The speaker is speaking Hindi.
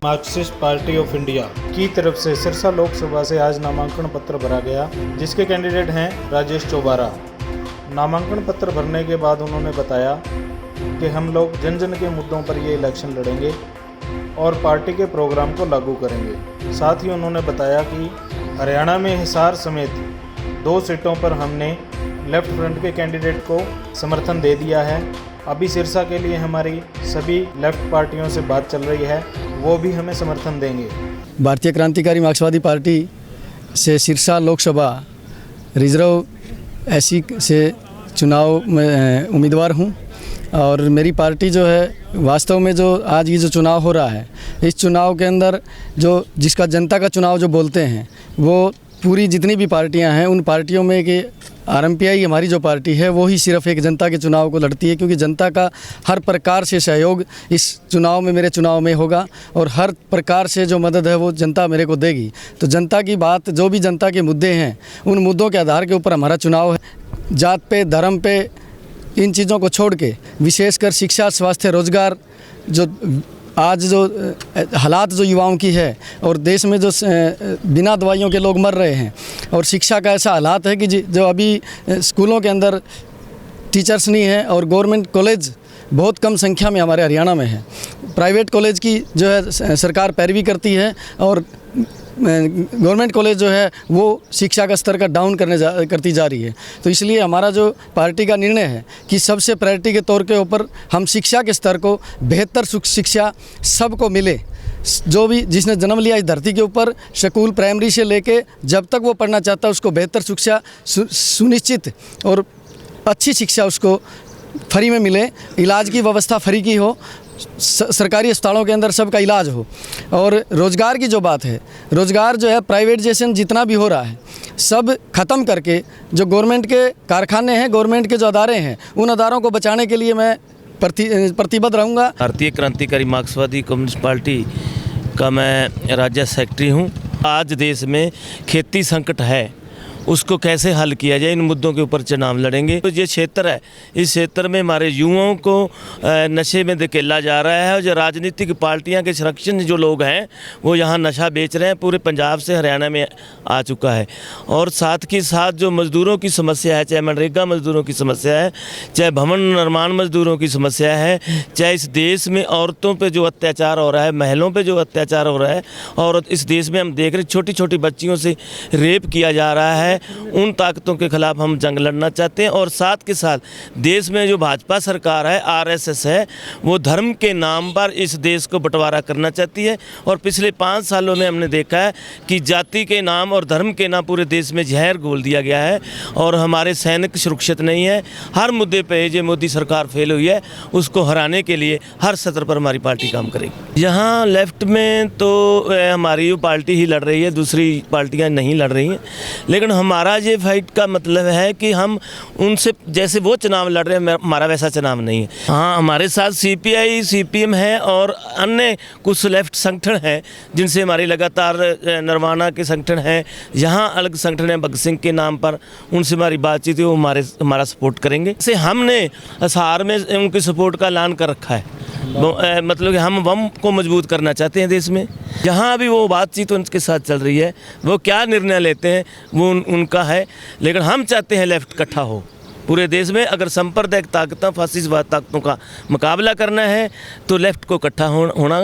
मार्क्सिस्ट पार्टी ऑफ इंडिया की तरफ से सिरसा लोकसभा से आज नामांकन पत्र भरा गया, जिसके कैंडिडेट हैं राजेश चौबारा। नामांकन पत्र भरने के बाद उन्होंने बताया कि हम लोग जन जन के मुद्दों पर ये इलेक्शन लड़ेंगे और पार्टी के प्रोग्राम को लागू करेंगे। साथ ही उन्होंने बताया कि हरियाणा में हिसार समेत 2 सीटों पर हमने लेफ्ट फ्रंट के कैंडिडेट को समर्थन दे दिया है। अभी सिरसा के लिए हमारी सभी लेफ्ट पार्टियों से बात चल रही है, वो भी हमें समर्थन देंगे। भारतीय क्रांतिकारी मार्क्सवादी पार्टी से सिरसा लोकसभा रिजर्व एससी से चुनाव में उम्मीदवार हूँ और मेरी पार्टी जो है वास्तव में जो आज ये जो चुनाव हो रहा है, इस चुनाव के अंदर जो जिसका जनता का चुनाव जो बोलते हैं, वो पूरी जितनी भी पार्टियां हैं उन पार्टियों में कि आरएमपीआई हमारी जो पार्टी है वो ही सिर्फ एक जनता के चुनाव को लड़ती है, क्योंकि जनता का हर प्रकार से सहयोग इस चुनाव में, मेरे चुनाव में होगा और हर प्रकार से जो मदद है वो जनता मेरे को देगी। तो जनता की बात, जो भी जनता के मुद्दे हैं, उन मुद्दों के आधार के ऊपर हमारा चुनाव है। जात पे, धर्म पे, इन चीज़ों को छोड़ के विशेषकर शिक्षा, स्वास्थ्य, रोजगार, जो आज जो हालात जो युवाओं की है और देश में जो बिना दवाइयों के लोग मर रहे हैं, और शिक्षा का ऐसा हालात है कि जो अभी स्कूलों के अंदर टीचर्स नहीं है और गवर्नमेंट कॉलेज बहुत कम संख्या में हमारे हरियाणा में है। प्राइवेट कॉलेज की जो है सरकार पैरवी करती है और गवर्नमेंट कॉलेज जो है वो शिक्षा का स्तर का डाउन करती जा रही है। तो इसलिए हमारा जो पार्टी का निर्णय है कि सबसे प्रायोरिटी के तौर के ऊपर हम शिक्षा के स्तर को, बेहतर शिक्षा सबको मिले। जो भी जिसने जन्म लिया इस धरती के ऊपर, स्कूल प्राइमरी से लेके जब तक वो पढ़ना चाहता है उसको बेहतर शिक्षा सुनिश्चित और अच्छी शिक्षा उसको फ्री में मिले, इलाज की व्यवस्था फ्री की हो, सरकारी अस्पतालों के अंदर सबका इलाज हो। और रोज़गार की जो बात है, रोज़गार जो है प्राइवेटाइजेशन जितना भी हो रहा है सब ख़त्म करके जो गवर्नमेंट के कारखाने हैं, गवर्नमेंट के जो अदारे हैं, उन अदारों को बचाने के लिए मैं प्रतिबद्ध रहूँगा। भारतीय क्रांतिकारी मार्क्सवादी कम्युनिस्ट पार्टी का मैं राज्य सेक्रेटरी हूँ। आज देश में खेती संकट है, उसको कैसे हल किया जाए, इन मुद्दों के ऊपर चुनाव लड़ेंगे। तो ये क्षेत्र है, इस क्षेत्र में हमारे युवाओं को नशे में धकेला जा रहा है और जो राजनीतिक पार्टियां के संरक्षण जो लोग हैं वो यहाँ नशा बेच रहे हैं, पूरे पंजाब से हरियाणा में आ चुका है। और साथ के साथ जो मज़दूरों की समस्या है, चाहे मनरेगा मज़दूरों की समस्या है, चाहे भवन निर्माण मज़दूरों की समस्या है, चाहे इस देश में औरतों पर जो अत्याचार हो रहा है, महिलाओं पर जो अत्याचार हो रहा है, और इस देश में हम देख रहे छोटी छोटी बच्चियों से रेप किया जा रहा है, उन ताकतों के खिलाफ हम जंग लड़ना चाहते हैं। और साथ के साथ देश में जो भाजपा सरकार है, आरएसएस है, वो धर्म के नाम पर इस देश को बंटवारा करना चाहती है। और पिछले 5 सालों में हमने देखा है कि जाति के नाम और धर्म के नाम पूरे देश में जहर घोल दिया गया है और हमारे सैनिक सुरक्षित नहीं है। हर मुद्दे पर जो मोदी सरकार फेल हुई है, उसको हराने के लिए हर सतर पर हमारी पार्टी काम करेगी। यहाँ लेफ्ट में तो हमारी पार्टी ही लड़ रही है, दूसरी पार्टियाँ नहीं लड़ रही हैं, लेकिन हमारा ये फाइट का मतलब है कि हम उनसे, जैसे वो चुनाव लड़ रहे हैं, हमारा वैसा चुनाव नहीं है। हाँ, हमारे साथ सीपीआई, सीपीएम है और अन्य कुछ लेफ्ट संगठन हैं जिनसे हमारी लगातार, नरवाना के संगठन हैं, यहाँ अलग संगठन है भगत सिंह के नाम पर, उनसे हमारी बातचीत है, वो हमारा सपोर्ट करेंगे। जैसे हमने हिसार में उनकी सपोर्ट का ऐलान कर रखा है, मतलब कि हम बम को मजबूत करना चाहते हैं देश में। जहाँ भी वो बातचीत उनके साथ चल रही है, वो क्या निर्णय लेते हैं वो उनका है, लेकिन हम चाहते हैं लेफ्ट इकट्ठा हो पूरे देश में। अगर सांप्रदायिक ताकतों, फासिस्टवाद ताकतों का मुकाबला करना है तो लेफ्ट को इकट्ठा होना।